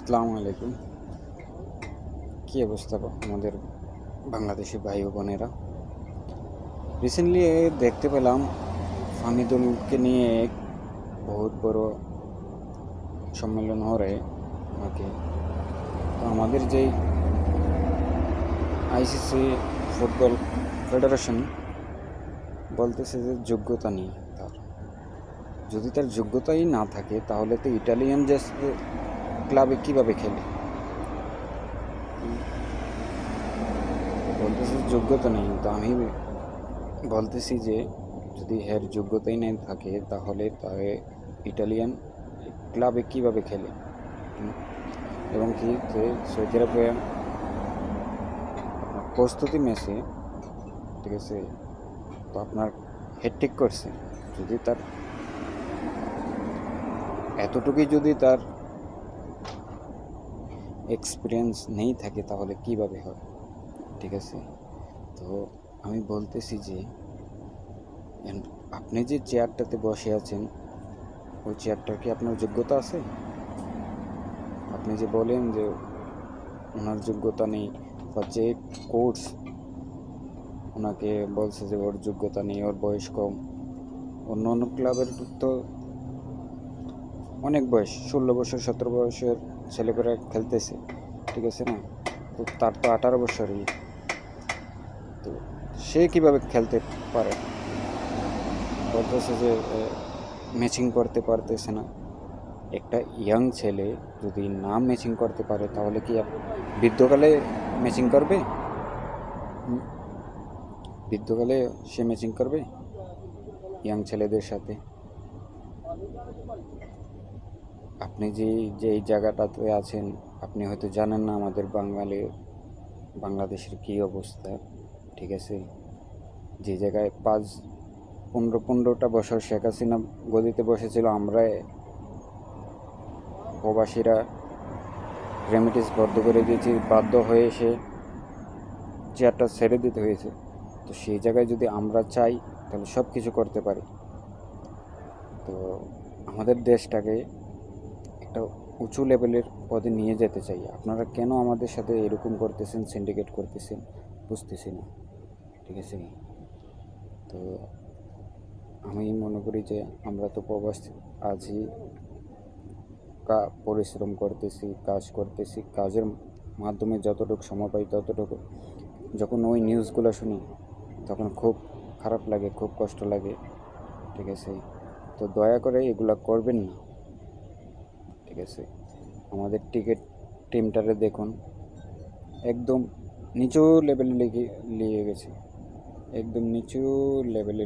আসসালামু আলাইকুম। কী অবস্থা আমাদের বাংলাদেশি ভাই ও বোনেরা? রিসেন্টলি দেখতে পেলাম ফাহমিদুলকে নিয়ে এক বহুত বড় সম্মেলন হরে ওকে। তো আমাদের যেই আইসিসি ফুটবল ফেডারেশন বলতেছে যে যোগ্যতা নেই তার। যদি তার যোগ্যতাই না থাকে তাহলে তো ইটালিয়ান যে ক্লাবে কীভাবে খেলে? বলতেছে যোগ্যতা নেই, তো আমি বলতেছি যে যদি এর যোগ্যতাই নেই থাকে তাহলে ইটালিয়ান ক্লাবে কীভাবে খেলে? এবং কি যে সৌদি আরবে প্রস্তুতি ম্যাচে, ঠিক আছে, তো আপনার হ্যাটট্রিক করছে। যদি তার এতটুকুই যদি তার এক্সপিরিয়েন্স নেই থাকে তাহলে কীভাবে হয়? ঠিক আছে, তো আমি বলতেছি যে আপনি যে চেয়ারটাতে বসে আছেন ওই চেয়ারটার কি আপনার যোগ্যতা আছে? আপনি যে বলেন যে ওনার যোগ্যতা নেই, বা যে কোচ ওনাকে বলছে যে ওর যোগ্যতা নেই, ওর বয়স কম। অন্য অন্য ক্লাবের তো অনেক বয়স, 16 বছর 17 বছরের ছেলেপেরা খেলতেছে, ঠিক আছে না? তো তার তো 18 বছরই, তো সে কীভাবে খেলতে পারে? বলতেছে যে ম্যাচিং করতে পারতেছে না। একটা ইয়াং ছেলে যদি না ম্যাচিং করতে পারে তাহলে কি বৃদ্ধকালে ম্যাচিং করবে? বৃদ্ধকালে সে ম্যাচিং করবে ইয়াং ছেলেদের সাথে? আপনি যে এই জায়গাটাতে আছেন, আপনি হয়তো জানেন না আমাদের বাংলাদেশের কী অবস্থা, ঠিক আছে? যে জায়গায় 15-15টা বছর শেখ হাসিনা গদিতে বসেছিল, আমরা প্রবাসীরা রেমিটেন্স বন্ধ করে দিয়েছি, বাধ্য হয়ে সে চেয়ারটা ছেড়ে দিতে হয়েছে। তো সেই জায়গায় যদি আমরা চাই তাহলে সব কিছু করতে পারি। তো আমাদের দেশটাকে একটা উঁচু লেভেলের পদে নিয়ে যেতে চাই। আপনারা কেন আমাদের সাথে এরকম করতেছেন, সিন্ডিকেট করতেছেন, বুঝতেছি না, ঠিক আছে? তো আমি মনে করি যে আমরা তো প্রবাস আছি, পরিশ্রম করতেছি, কাজ করতেছি, কাজের মাধ্যমে যতটুকু সময় পাই ততটুকু। যখন ওই নিউজগুলো শুনি তখন খুব খারাপ লাগে, খুব কষ্ট লাগে, ঠিক আছে? তো দয়া করে এগুলা করবেন না, ঠিক আছে? আমাদের টিমটারে দেখুন, একদম নিচু লেভেলে নিয়ে গেছে, একদম নিচু লেভেলে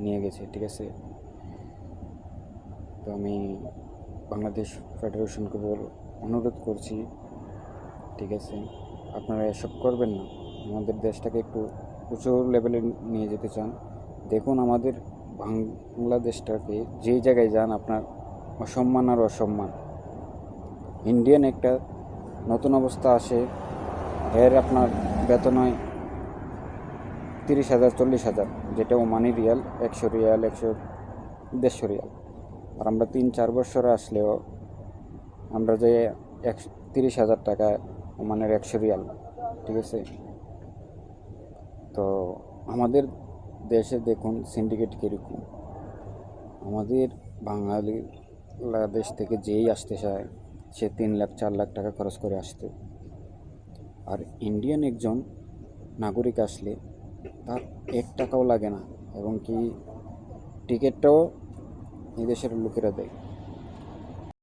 নিয়ে গেছে, ঠিক আছে? তো আমি বাংলাদেশ ফেডারেশনকে অনুরোধ করছি, ঠিক আছে, আপনারা এসব করবেন না। আমাদের দেশটাকে একটু উঁচু লেভেলে নিয়ে যেতে চান, দেখুন আমাদের বাংলাদেশটাকে যেই জায়গায় যান আপনার অসম্মান আর অসম্মান। ইন্ডিয়ান একটা নতুন অবস্থা আসে, এর আপনার বেতন হয় 30,000 40,000, যেটা ওমানি রিয়াল 100 রিয়াল 150 রিয়াল। আর আমরা 3-4 বছর আসলেও আমরা যে 30,000 টাকা ওমানের 100 রিয়াল, ঠিক আছে? তো আমাদের দেশে দেখুন সিন্ডিকেট কীরকম। আমাদের বাংলাদেশ থেকে যেই আসতে চায় সে 3 লাখ 4 লাখ টাকা খরচ করে আসতে, আর ইন্ডিয়ান একজন নাগরিক আসলে তার 1 টাকাও লাগে না, এবং কি টিকিটটাও এই দেশের লোকেরা দেয়।